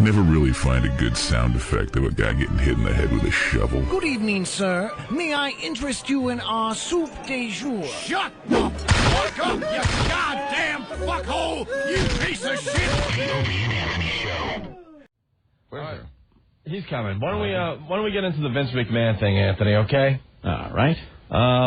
can never really find a good sound effect of a guy getting hit in the head with a shovel. Good evening, sir. May I interest you in our soup de jour? Shut the fuck up, you goddamn fuckhole! You piece of shit! The Opie and Anthony Show. Where's He's coming. Why don't we get into the Vince McMahon thing, Anthony, okay? All right.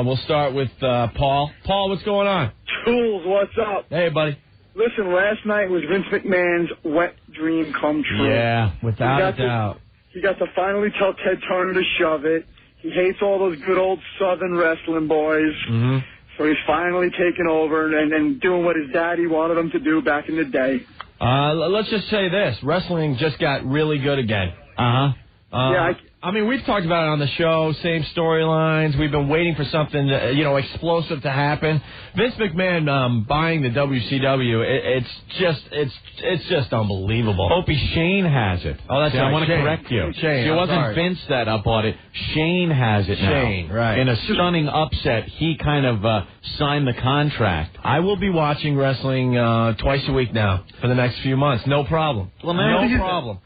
We'll start with Paul. Paul, what's going on? Tools, what's up? Hey, buddy. Listen, last night was Vince McMahon's wet dream come true. Yeah, without a doubt. He got to finally tell Ted Turner to shove it. He hates all those good old Southern wrestling boys. Mm-hmm. So he's finally taken over and doing what his daddy wanted him to do back in the day. Let's just say this. Wrestling just got really good again. Uh-huh. Yeah, I mean, we've talked about it on the show, same storylines. We've been waiting for something, explosive to happen. Vince McMahon buying the WCW, it's just unbelievable. Opie, Shane has it. Oh, that's right. I want to Shane. correct you. Shane, it wasn't sorry. Vince that bought it. Shane has it now. Shane, right. In a stunning upset, he kind of signed the contract. I will be watching wrestling twice a week now for the next few months. No problem. Well, man, no problem.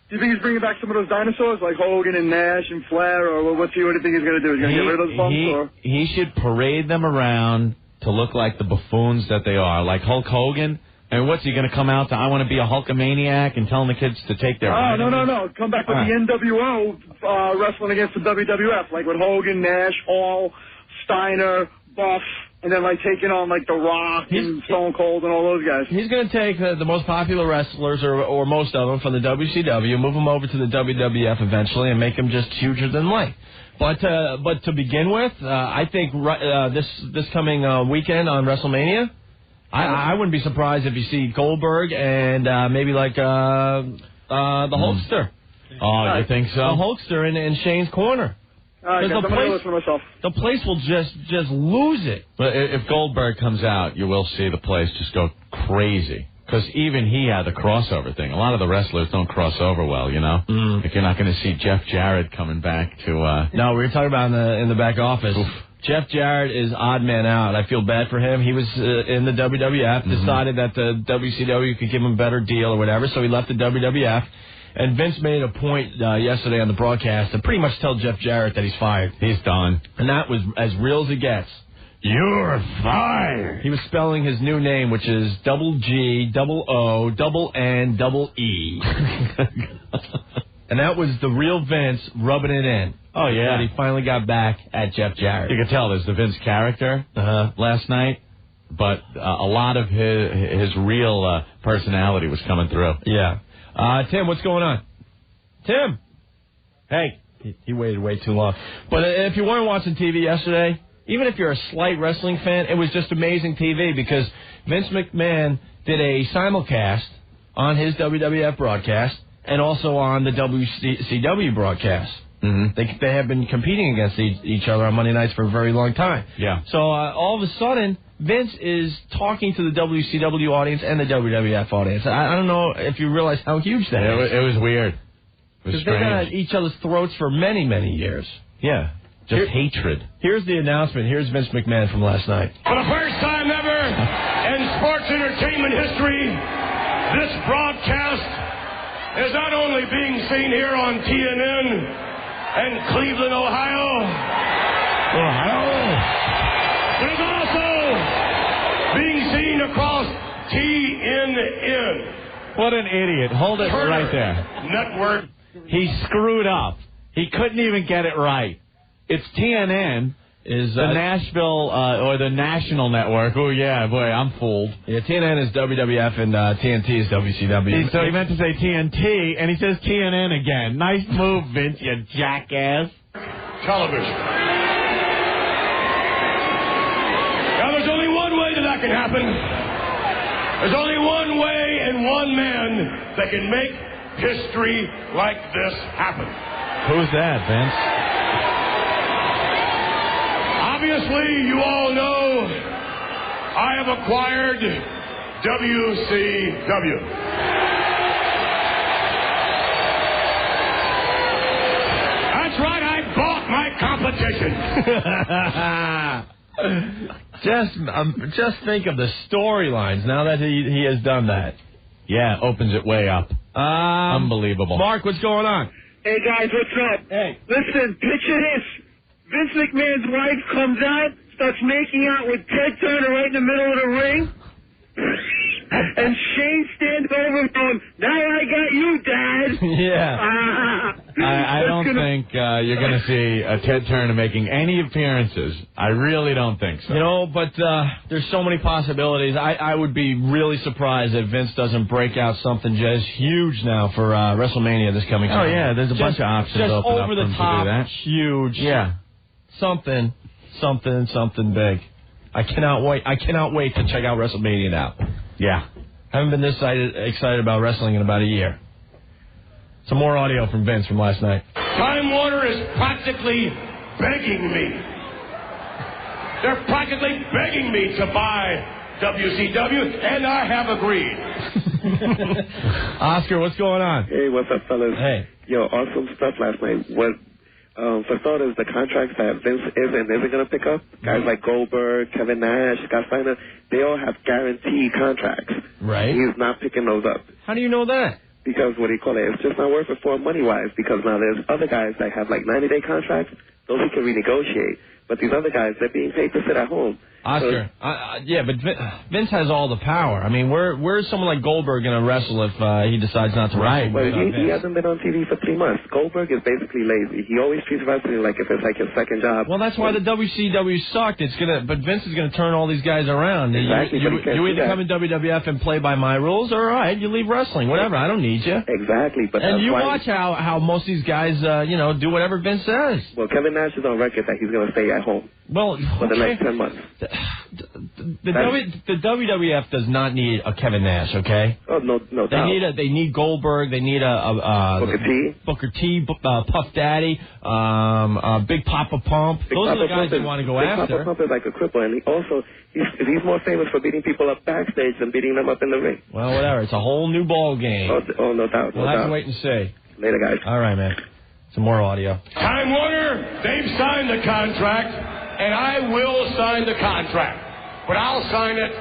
Do you think he's bringing back some of those dinosaurs like Hogan and Nash and Flair, or what do you think he's going to do? He's going to get rid of those bumps? Or? He should parade them around to look like the buffoons that they are, like Hulk Hogan. And what's he going to come out to? I want to be a Hulkamaniac and telling the kids to take their. Oh, no. Come back with the NWO wrestling against the WWF, like with Hogan, Nash, Hall, Steiner, Buff. And then, taking on, The Rock and Stone Cold and all those guys. He's going to take the most popular wrestlers, or most of them, from the WCW, move them over to the WWF eventually, and make them just huger than life. But to begin with, I think this coming weekend on WrestleMania, I wouldn't be surprised if you see Goldberg and maybe the Hulkster. Oh, you think so? The Hulkster in Shane's corner. The place will just lose it. But if Goldberg comes out, you will see the place just go crazy. Because even he had the crossover thing. A lot of the wrestlers don't cross over well, you know? If you're not going to see Jeff Jarrett coming back to... No, we were talking about in the back office. Oof. Jeff Jarrett is odd man out. I feel bad for him. He was in the WWF, decided that the WCW could give him a better deal or whatever, so he left the WWF. And Vince made a point yesterday on the broadcast to pretty much tell Jeff Jarrett that he's fired. He's done. And that was as real as it gets. You're fired. He was spelling his new name, which is double G, double O, double N, double E. And that was the real Vince rubbing it in. Oh, yeah. And he finally got back at Jeff Jarrett. You could tell there's the Vince character last night, but a lot of his real personality was coming through. Yeah. Tim, what's going on? Tim! Hey, he waited way too long. But if you weren't watching TV yesterday, even if you're a slight wrestling fan, it was just amazing TV because Vince McMahon did a simulcast on his WWF broadcast and also on the WCW broadcast. Mm-hmm. They have been competing against each other on Monday nights for a very long time. Yeah. So all of a sudden, Vince is talking to the WCW audience and the WWF audience. I don't know if you realize how huge that is. It was weird. It was because they've been at each other's throats for many, many years. Yeah. Just hatred. Here's the announcement. Here's Vince McMahon from last night. For the first time ever in sports entertainment history, this broadcast is not only being seen here on TNN and Cleveland, Ohio, but it's also being seen across TNN. What an idiot. Hold it Turner right there. Network. He screwed up. He couldn't even get it right. It's TNN. Is the Nashville or the National Network. Oh, yeah, boy, I'm fooled. Yeah, TNN is WWF and TNT is WCW. So he meant to say TNT, and he says TNN again. Nice move, Vince, you jackass. Television. Now, there's only one way that can happen. There's only one way and one man that can make history like this happen. Who's that, Vince? Obviously, you all know I have acquired WCW. That's right, I bought my competition. Just think of the storylines now that he has done that. Yeah, opens it way up. Unbelievable. Mark, what's going on? Hey, guys, what's up? Hey. Listen, picture this. Vince McMahon's wife comes out, starts making out with Ted Turner right in the middle of the ring. And Shane stands over going, now I got you, Dad. Yeah. I don't think you're going to see Ted Turner making any appearances. I really don't think so. You know, but there's so many possibilities. I would be really surprised if Vince doesn't break out something just huge now for WrestleMania this coming Oh, season. yeah, there's a bunch of options just open over up for the him to top, do that. huge. Yeah. Something big. I cannot wait to check out WrestleMania now. Yeah. Haven't been this excited about wrestling in about a year. Some more audio from Vince from last night. Time Warner is practically begging me. They're practically begging me to buy WCW, and I have agreed. Oscar, what's going on? Hey, what's up, fellas? Hey. Yo, awesome stuff last night. What, for starters, the contracts that Vince isn't going to pick up, guys like Goldberg, Kevin Nash, Scott Steiner, they all have guaranteed contracts. Right. He's not picking those up. How do you know that? Because, it's just not worth it for him money-wise, because now there's other guys that have like 90-day contracts, those he can renegotiate. But these other guys, they're being paid to sit at home. Oscar, yeah, but Vince has all the power. I mean, where's someone like Goldberg going to wrestle if he decides not to wrestle? Well, he hasn't been on TV for 3 months. Goldberg is basically lazy. He always treats wrestling like if it's like his second job. Well, that's why the WCW sucked. But Vince is going to turn all these guys around. Exactly, you either come in WWF and play by my rules, or all right, you leave wrestling. Whatever, I don't need you. Exactly, but and that's you why watch how most of these guys, do whatever Vince says. Well, Kevin Nash is on record that he's going to stay at home. Well, for the next 10 months. The WWF does not need a Kevin Nash, okay? Oh, no doubt. They need Goldberg. They need Booker T, Puff Daddy, Big Papa Pump. Those are the guys they want to go after. Big Papa Pump is like a cripple, and he's more famous for beating people up backstage than beating them up in the ring. Well, whatever. It's a whole new ball game. Oh, no doubt. We'll have to wait and see. Later, guys. All right, man. Some more audio. Time Warner, they've signed the contract, and I will sign the contract. But I'll sign it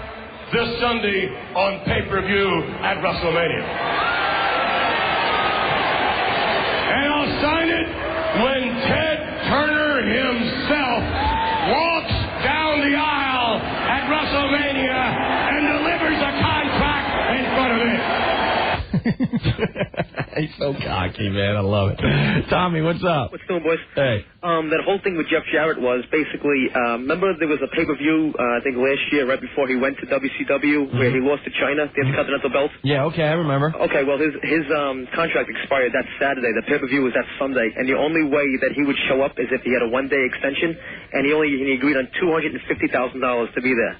this Sunday on pay-per-view at WrestleMania. And I'll sign it when Ted Turner himself walks down the aisle at WrestleMania and delivers a contract in front of me. He's so cocky, man. I love it. Tommy, what's up? What's doing, boys? Hey. That whole thing with Jeff Jarrett was basically, remember there was a pay-per-view, I think last year, right before he went to WCW, where he lost to China, the Intercontinental Belt? Yeah, okay, I remember. Okay, well, his contract expired that Saturday. The pay-per-view was that Sunday, and the only way that he would show up is if he had a one-day extension, and he agreed on $250,000 to be there.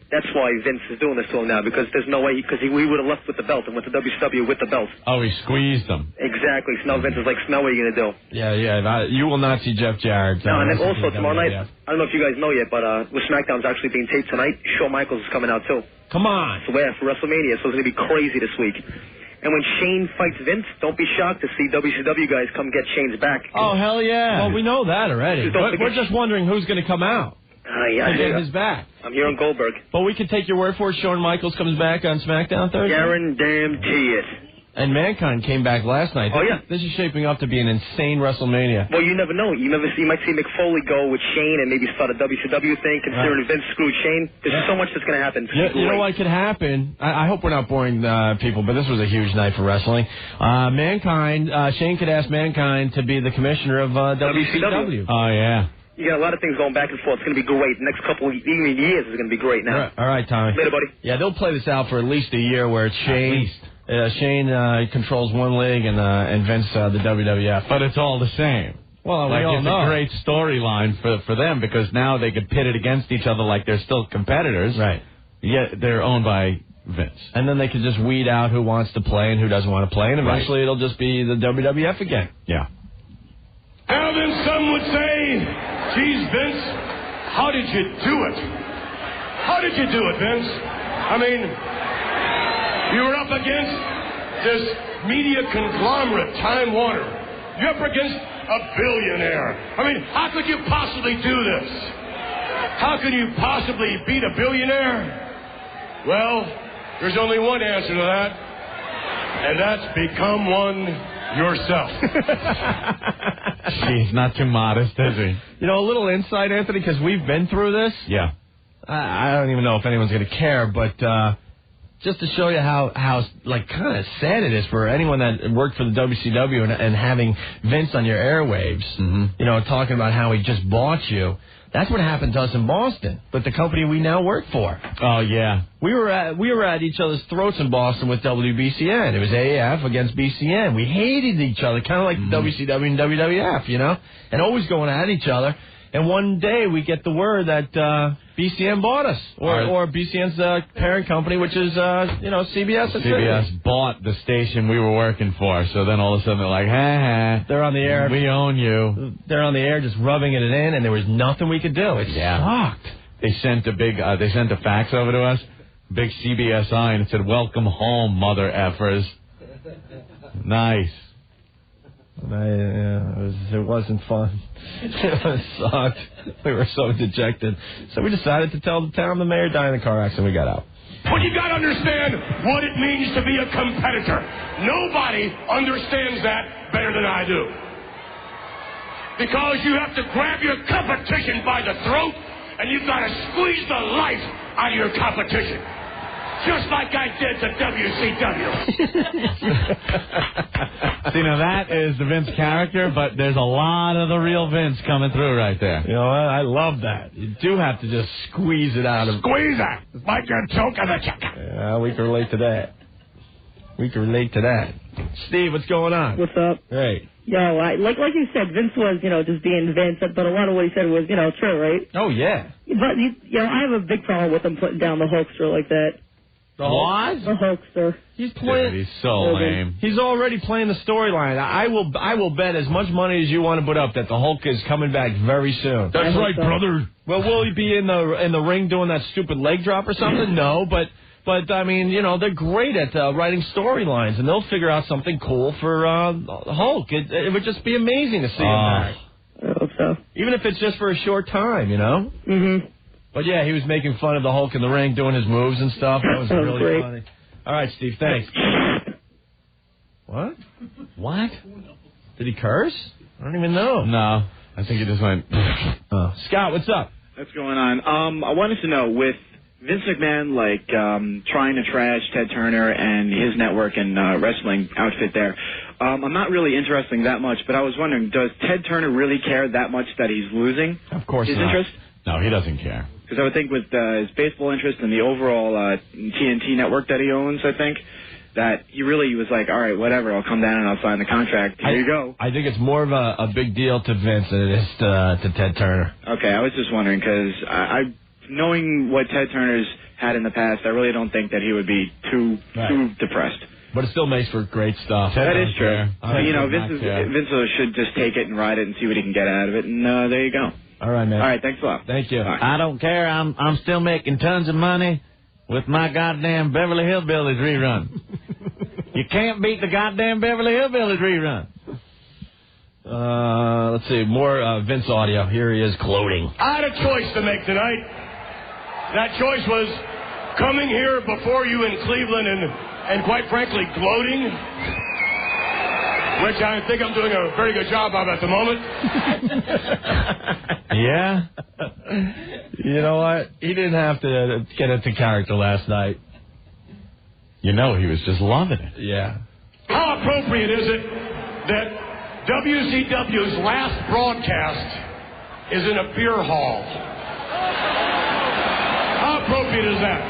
That's why Vince is doing this to him now, because there's no way, because he would have left with the belt and went to WCW with the belt. Oh, he squeezed him. Exactly. So now Vince is like, so now what are you going to do? Yeah. You will not see Jeff Jarrett. No, and then also tomorrow night, I don't know if you guys know yet, but with SmackDown's actually being taped tonight, Shawn Michaels is coming out too. Come on. So yeah, for WrestleMania, so it's going to be crazy this week. And when Shane fights Vince, don't be shocked to see WCW guys come get Shane's back. Oh, hell yeah. Well, we know that already. We're just wondering who's going to come out. Yeah, get his back. I'm here on Goldberg. But we can take your word for it. Shawn Michaels comes back on SmackDown Thursday. Guarantee it. And Mankind came back last night. Oh, yeah. This is shaping up to be an insane WrestleMania. Well, you never know. You might see Mick Foley go with Shane and maybe start a WCW thing, considering Vince screwed Shane. There's so much that's going to happen. You know what could happen? I hope we're not boring people, but this was a huge night for wrestling. Mankind, Shane could ask Mankind to be the commissioner of WCW. Oh, yeah. You got a lot of things going back and forth. It's going to be great. The next couple of years is going to be great now. All right, Tommy. Later, buddy. Yeah, they'll play this out for at least a year where it's Shane. Shane controls one league and Vince the WWF. But it's all the same. Well, we all know. It's a great storyline for them because now they could pit it against each other like they're still competitors. Right. Yet they're owned by Vince. And then they could just weed out who wants to play and who doesn't want to play, and eventually it'll just be the WWF again. Yeah. Now then, some would say, geez, Vince, how did you do it? How did you do it, Vince? I mean, you were up against this media conglomerate, Time Warner. You're up against a billionaire. I mean, how could you possibly do this? How could you possibly beat a billionaire? Well, there's only one answer to that. And that's become one yourself. He's not too modest, is he? You know, a little insight, Anthony, because we've been through this. Yeah. I don't even know if anyone's going to care, but just to show you how like kind of sad it is for anyone that worked for the WCW and having Vince on your airwaves, you know, talking about how he just bought you. That's what happened to us in Boston, but the company we now work for. Oh yeah, we were at each other's throats in Boston with WBCN. It was AAF against BCN. We hated each other, kind of like WCW and WWF, you know, and always going at each other. And one day we get the word that BCN bought us, or BCN's parent company, which is you know, CBS. CBS bought the station we were working for. So then all of a sudden they're like, ha, they're on the air. We own you. They're on the air, just rubbing it in, and there was nothing we could do. It sucked. They sent a fax over to us, big CBS sign. It said, "Welcome home, mother effers." Nice. It wasn't fun. It sucked. We were so dejected. So we decided to tell the town the mayor died in a car accident. We got out. But you got to understand what it means to be a competitor. Nobody understands that better than I do. Because you have to grab your competition by the throat, and you've got to squeeze the life out of your competition. Just like I did to WCW. See, now that is the Vince character, but there's a lot of the real Vince coming through right there. You know what? I love that. You do have to just squeeze it out of... Squeeze it! It's like you're choking the chicken. Yeah, we can relate to that. Steve, what's going on? What's up? Hey. Yo, like you said, Vince was, you know, just being Vince, but a lot of what he said was, you know, true, right? Oh, yeah. But, you know, I have a big problem with him putting down the Hulkster like that. The what? The Hulkster. He's playing. Dude, he's so lame. He's already playing the storyline. I will bet as much money as you want to put up that the Hulk is coming back very soon. That's right, brother. Well, will he be in the ring doing that stupid leg drop or something? No, but I mean, you know, they're great at writing storylines, and they'll figure out something cool for Hulk. It would just be amazing to see him back. I hope so. Even if it's just for a short time, you know. Mm-hmm. But yeah, he was making fun of the Hulk in the ring, doing his moves and stuff. That was really great. funny. All right, Steve, thanks. What? Did he curse? I don't even know. No, I think he just went. Oh. Scott, what's up? What's going on? I wanted to know, with Vince McMahon, like, trying to trash Ted Turner and his network and wrestling outfit there, I'm not really interested in that much, but I was wondering, does Ted Turner really care that much that he's losing Of course his not. interest? No, he doesn't care. Because I would think with his baseball interest and the overall TNT network that he owns, I think, that he really was like, all right, whatever, I'll come down and I'll sign the contract. Here you go. I think it's more of a big deal to Vince than it is to Ted Turner. Okay, I was just wondering, because knowing what Ted Turner's had in the past, I really don't think that he would be too depressed. But it still makes for great stuff. That is true. But, you know, Vince should just take it and ride it and see what he can get out of it, and there you go. All right, man. All right, thanks a lot. Thank you. I don't care. I'm still making tons of money with my goddamn Beverly Hillbillies rerun. You can't beat the goddamn Beverly Hillbillies rerun. Let's see, more Vince audio. Here he is gloating. I had a choice to make tonight. That choice was coming here before you in Cleveland and quite frankly, gloating, which I think I'm doing a very good job of at the moment. Yeah? You know what? He didn't have to get into character last night. You know, he was just loving it. Yeah. How appropriate is it that WCW's last broadcast is in a beer hall? How appropriate is that?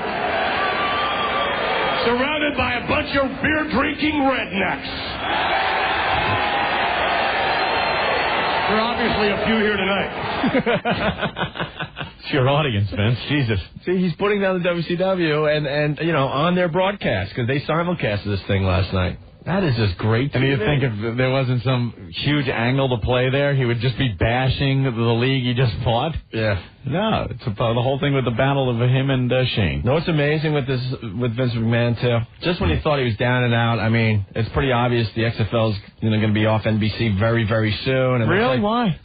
Surrounded by a bunch of beer-drinking rednecks. There are obviously a few here tonight. It's your audience, Vince. Jesus. See, he's putting down the WCW and you know, on their broadcast, because they simulcasted this thing last night. That is just great. And you think if there wasn't some huge angle to play there, he would just be bashing the league he just fought? Yeah. No, it's about the whole thing with the battle of him and Shane. No, what's amazing with Vince McMahon too? Just when you thought he was down and out, I mean, it's pretty obvious the XFL's going to be off NBC very, very soon. And really? Like, why?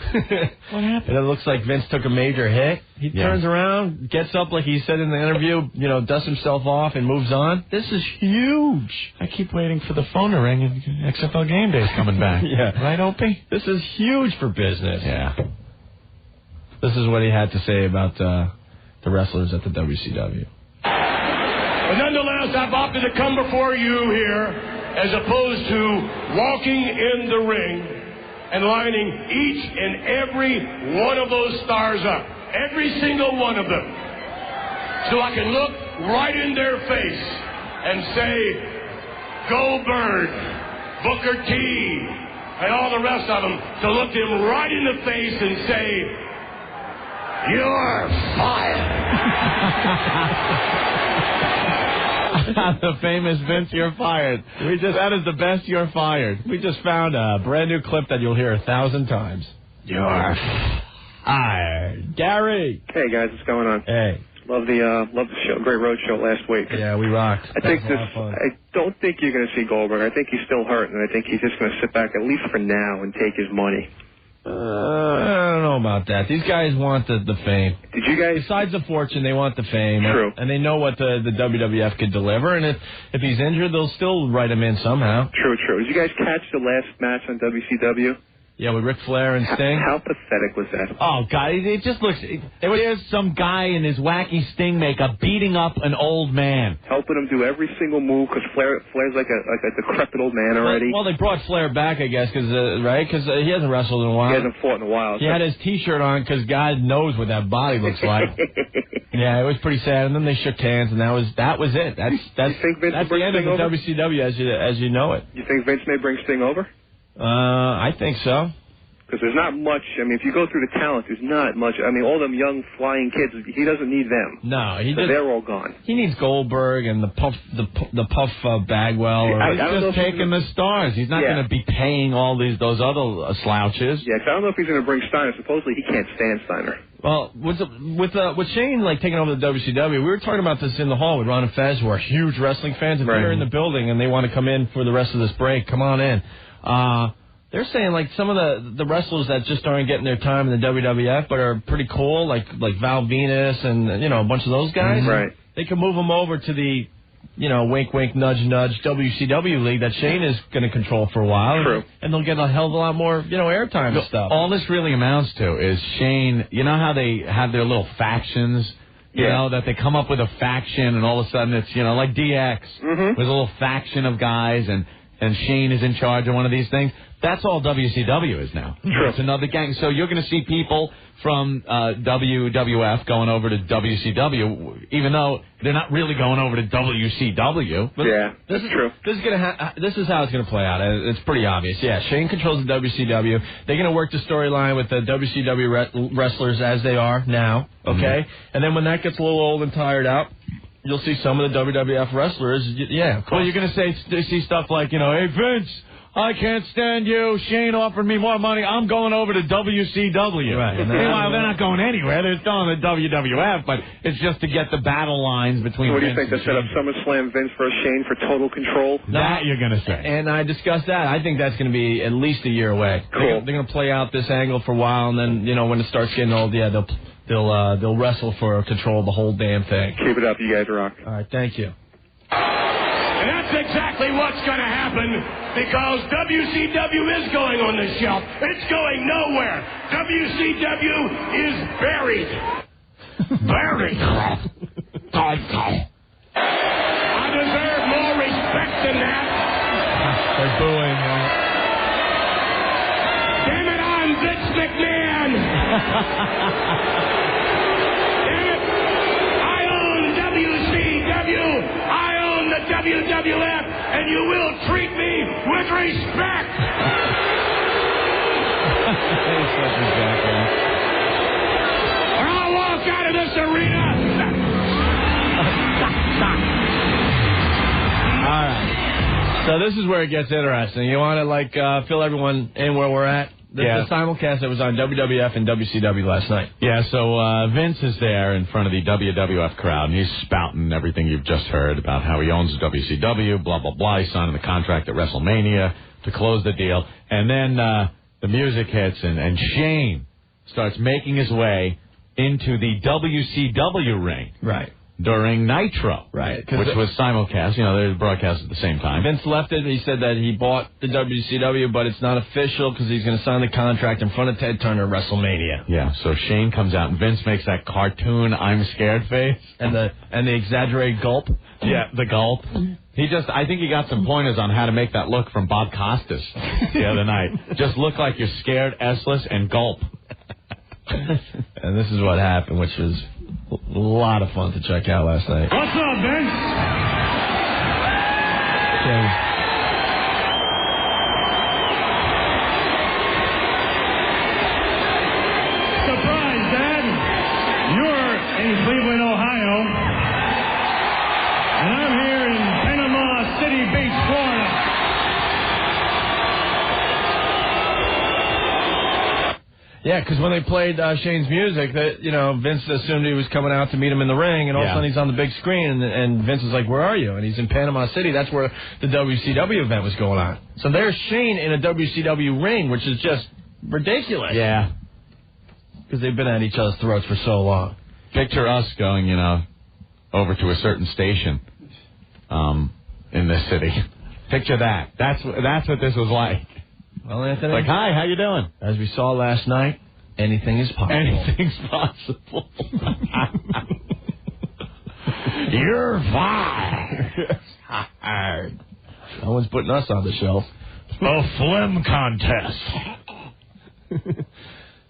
What happened? And it looks like Vince took a major hit. He turns around, gets up like he said in the interview, dusts himself off and moves on. This is huge. I keep waiting for the phone to ring and XFL Game Day's coming back. Yeah. Right, Opie? This is huge for business. Yeah. This is what he had to say about the wrestlers at the WCW. But nonetheless, I've opted to come before you here as opposed to walking in the ring and lining each and every one of those stars up. Every single one of them. So I can look right in their face and say, Goldberg, Booker T, and all the rest of them, to look them right in the face and say, you're fired. The famous Vince, you're fired. That is the best you're fired. We just found a brand new clip that you'll hear 1,000 times. You're fired. Gary. Hey guys, what's going on? Hey. Love the show, great road show last week. Yeah, we rocked. I don't think you're going to see Goldberg. I think he's still hurt, and I think he's just going to sit back at least for now and take his money. I don't know about that. These guys want the fame. Did you guys? Besides the fortune, they want the fame. True. And they know what the WWF could deliver. And if he's injured, they'll still write him in somehow. True. Did you guys catch the last match on WCW? Yeah, with Ric Flair and Sting. How pathetic was that? Oh, God, it just looks... There's some guy in his wacky Sting makeup beating up an old man. Helping him do every single move, because Flair's like a decrepit old man already. Well, they brought Flair back, I guess, right? Because he hasn't wrestled in a while. He hasn't fought in a while. He had his T-shirt on because God knows what that body looks like. Yeah, it was pretty sad. And then they shook hands, and that was it. That's the end of the WCW as you know it. You think Vince may bring Sting over? I think so. Because there's not much. I mean, if you go through the talent, there's not much. I mean, all them young flying kids, he doesn't need them. No, they're all gone. He needs Goldberg and the Puff Bagwell. He's just taking the stars. He's not going to be paying all those other slouches. Yeah, because I don't know if he's going to bring Steiner. Supposedly he can't stand Steiner. Well, with Shane taking over the WCW, we were talking about this in the hall with Ron and Fez, who are huge wrestling fans. If they're in the building and they want to come in for the rest of this break, come on in. They're saying some of the wrestlers that just aren't getting their time in the WWF but are pretty cool, like Val Venus and a bunch of those guys. Right. They can move them over to the wink wink nudge nudge WCW league that Shane is going to control for a while. True. And they'll get a hell of a lot more airtime and stuff. All this really amounts to is Shane. You know how they have their little factions. You know, that they come up with a faction and all of a sudden it's like DX with a little faction of guys and Shane is in charge of one of these things. That's all WCW is now. True. It's another gang. So you're going to see people from WWF going over to WCW, even though they're not really going over to WCW. But that's true. This is how it's going to play out. It's pretty obvious. Yeah, Shane controls the WCW. They're going to work the storyline with the WCW wrestlers as they are now, okay? Mm-hmm. And then when that gets a little old and tired out, you'll see some of the WWF wrestlers, of course. Well, you're going to see stuff like, hey, Vince, I can't stand you. Shane offered me more money. I'm going over to WCW. Right. Meanwhile, they're not going anywhere. They're still on the WWF, but it's just to get the battle lines between What do you Vince think? To set up SummerSlam Vince versus Shane for total control? That you're going to say. And I discussed that. I think that's going to be at least a year away. Cool. They're going to play out this angle for a while, and then, when it starts getting old, they'll wrestle for control of the whole damn thing. Keep it up. You guys rock. All right. Thank you. And that's exactly what's going to happen because WCW is going on the shelf. It's going nowhere. WCW is buried. Buried. I deserve more respect than that. They're booing, right? Damn it, I'm Vince McMahon. Damn it, I own WCW. I own the WWF, and you will treat me with respect. Or I'll walk out of this arena. All right. So this is where it gets interesting. You want to fill everyone in where we're at? The simulcast that was on WWF and WCW last night. Yeah, so Vince is there in front of the WWF crowd, and he's spouting everything you've just heard about how he owns WCW, blah, blah, blah. He's signing the contract at WrestleMania to close the deal. And then the music hits, and Shane starts making his way into the WCW ring. Right. During Nitro. Right. Which was simulcast. You know, they were broadcast at the same time. Vince left it. He said that he bought the WCW, but it's not official because he's going to sign the contract in front of Ted Turner at WrestleMania. Yeah, so Shane comes out, and Vince makes that cartoon I'm scared face. And the exaggerated gulp. Yeah, the gulp. I think he got some pointers on how to make that look from Bob Costas the other night. Just look like you're scared, S-less, and gulp. And this is what happened, which was a lot of fun to check out last night. What's up, Vince? Surprise, Dad. You're in Cleveland, Ohio. And I'm here in Panama City Beach, Florida. Yeah, because when they played Shane's music, Vince assumed he was coming out to meet him in the ring, and all of a sudden he's on the big screen, and Vince is like, "Where are you?" And he's in Panama City. That's where the WCW event was going on. So there's Shane in a WCW ring, which is just ridiculous. Yeah. Because they've been at each other's throats for so long. Picture us going, over to a certain station in this city. Picture that. That's what this was like. Well, Anthony. Like, hi, how you doing? As we saw last night, anything is possible. Anything's possible. You're fired. No one's putting us on the shelf. A phlegm contest.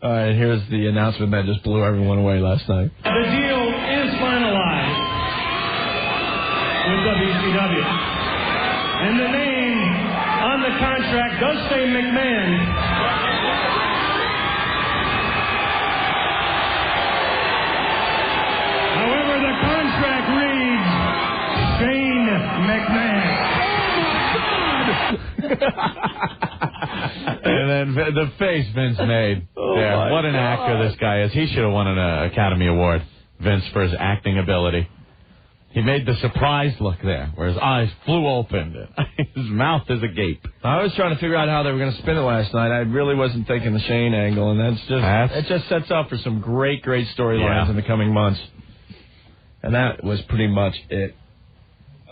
All right, here's the announcement that just blew everyone away last night. The deal is finalized with WCW. And the name on the contract does say McMahon. However, the contract reads Shane McMahon. And then the face Vince made. What an actor this guy is. He should have won an Academy Award, Vince, for his acting ability. He made the surprised look there, where his eyes flew open. His mouth is agape. I was trying to figure out how they were going to spin it last night. I really wasn't thinking the Shane angle, and it just sets up for some great storylines in the coming months. And that was pretty much it.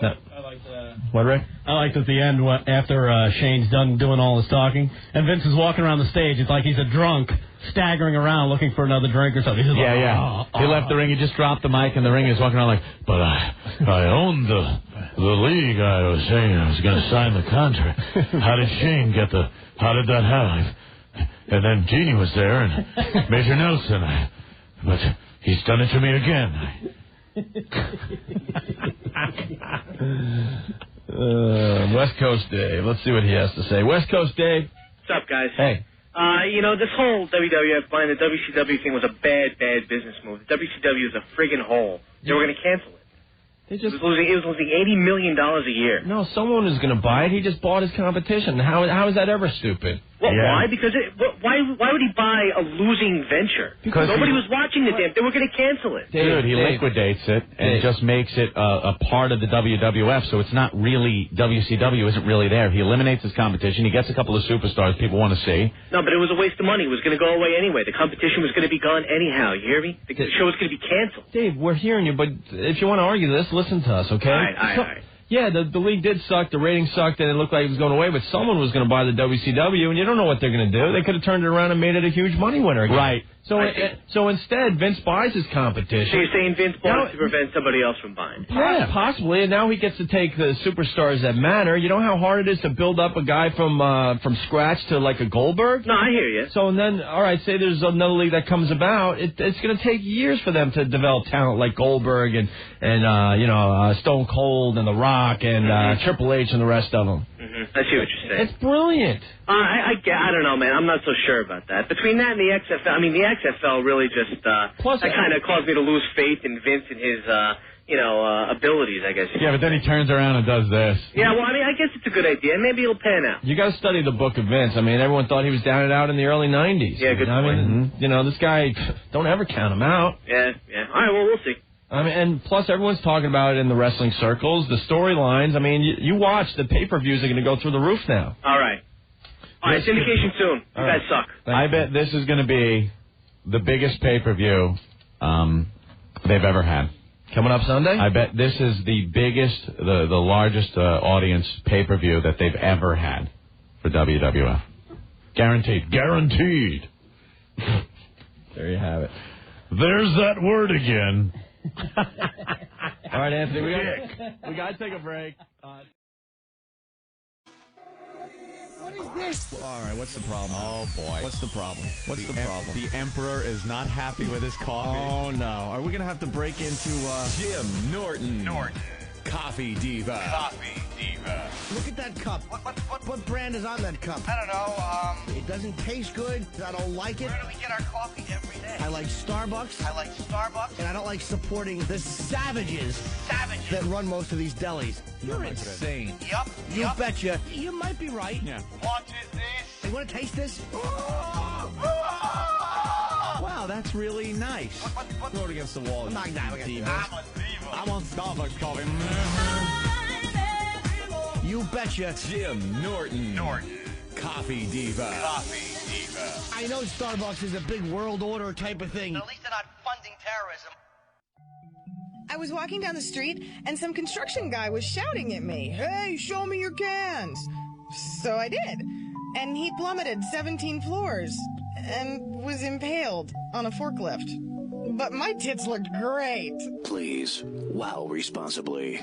I like that. What, Rick? I liked at the end after Shane's done doing all his talking, and Vince is walking around the stage. It's like he's a drunk, staggering around looking for another drink or something. He's just He left the ring. He just dropped the mic in the ring. He's walking around like, but I owned the league. I was saying I was going to sign the contract. How did Shane get how did that happen? And then Jeannie was there and Major Nelson. But he's done it to me again. West Coast Dave. Let's see what he has to say. West Coast Dave. What's up, guys? Hey. This whole WWF buying the WCW thing was a bad business move. The WCW is a friggin' hole. They were going to cancel it. It was losing $80 million a year. No, someone is going to buy it. He just bought his competition. How is that ever stupid? Well, why? Because why would he buy a losing venture? Because nobody was watching the damn. They were going to cancel it. Dude, he liquidates it and just makes it a part of the WWF. So it's not really WCW. Isn't really there. He eliminates his competition. He gets a couple of superstars people want to see. No, but it was a waste of money. It was going to go away anyway. The competition was going to be gone anyhow. You hear me? The show was going to be canceled. Dave, we're hearing you, but if you want to argue this, listen to us, okay? All right. Yeah, the league did suck, the ratings sucked, and it looked like it was going away, but someone was going to buy the WCW, and you don't know what they're going to do. They could have turned it around and made it a huge money winner again. Right. So instead, Vince buys his competition. So you're saying Vince bought it to prevent somebody else from buying? Yeah, possibly, and now he gets to take the superstars that matter. You know how hard it is to build up a guy from scratch to like a Goldberg? No, I hear you. So and then, all right, say there's another league that comes about. It's going to take years for them to develop talent like Goldberg and Stone Cold and The Rock and Triple H and the rest of them. Mm-hmm. I see what you're saying. It's brilliant. I don't know, man. I'm not so sure about that. Between that and the XFL, the XFL really just that kind of caused me to lose faith in Vince and his abilities, I guess. Yeah, but then he turns around and does this. Yeah, well, I mean, I guess it's a good idea. Maybe it'll pan out. You got to study the book of Vince. I mean, everyone thought he was down and out in the early 90s. Yeah, good point. I mean, this guy, don't ever count him out. Yeah. All right, well, we'll see. I mean, and plus everyone's talking about it in the wrestling circles, the storylines. I mean, you watch, the pay-per-views are going to go through the roof now. All right, syndication soon. You guys suck. I bet this is going to be the biggest pay-per-view they've ever had. Coming up Sunday? I bet this is the biggest, the largest audience pay-per-view that they've ever had for WWF. Guaranteed. Guaranteed. There you have it. There's that word again. All right, Anthony, we got to take a break. What is this? All right, what's the problem? Oh, boy. What's the problem? What's the problem? The Emperor is not happy with his coffee. Oh, no. Are we going to have to break into, Jim Norton. Coffee Diva. Look at that cup. What brand is on that cup? I don't know. It doesn't taste good. I don't like it. Where do we get our coffee every day? I like Starbucks. And I don't like supporting the savages that run most of these delis. You're insane. Yup. You betcha. You might be right. Yeah. What is this? You want to taste this? Wow, that's really nice. What? Throw it against the wall. I'm not diva. I'm a diva. I want Starbucks coffee. You betcha. Jim Norton. Coffee Diva. I know Starbucks is a big world order type of thing. At least they're not funding terrorism. I was walking down the street, and some construction guy was shouting at me, "Hey, show me your cans!" So I did. And he plummeted 17 floors and was impaled on a forklift. But my tits looked great. Please, wow responsibly.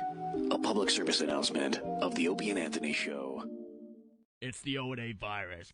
A public service announcement of the Opie and Anthony Show. It's the O&A virus.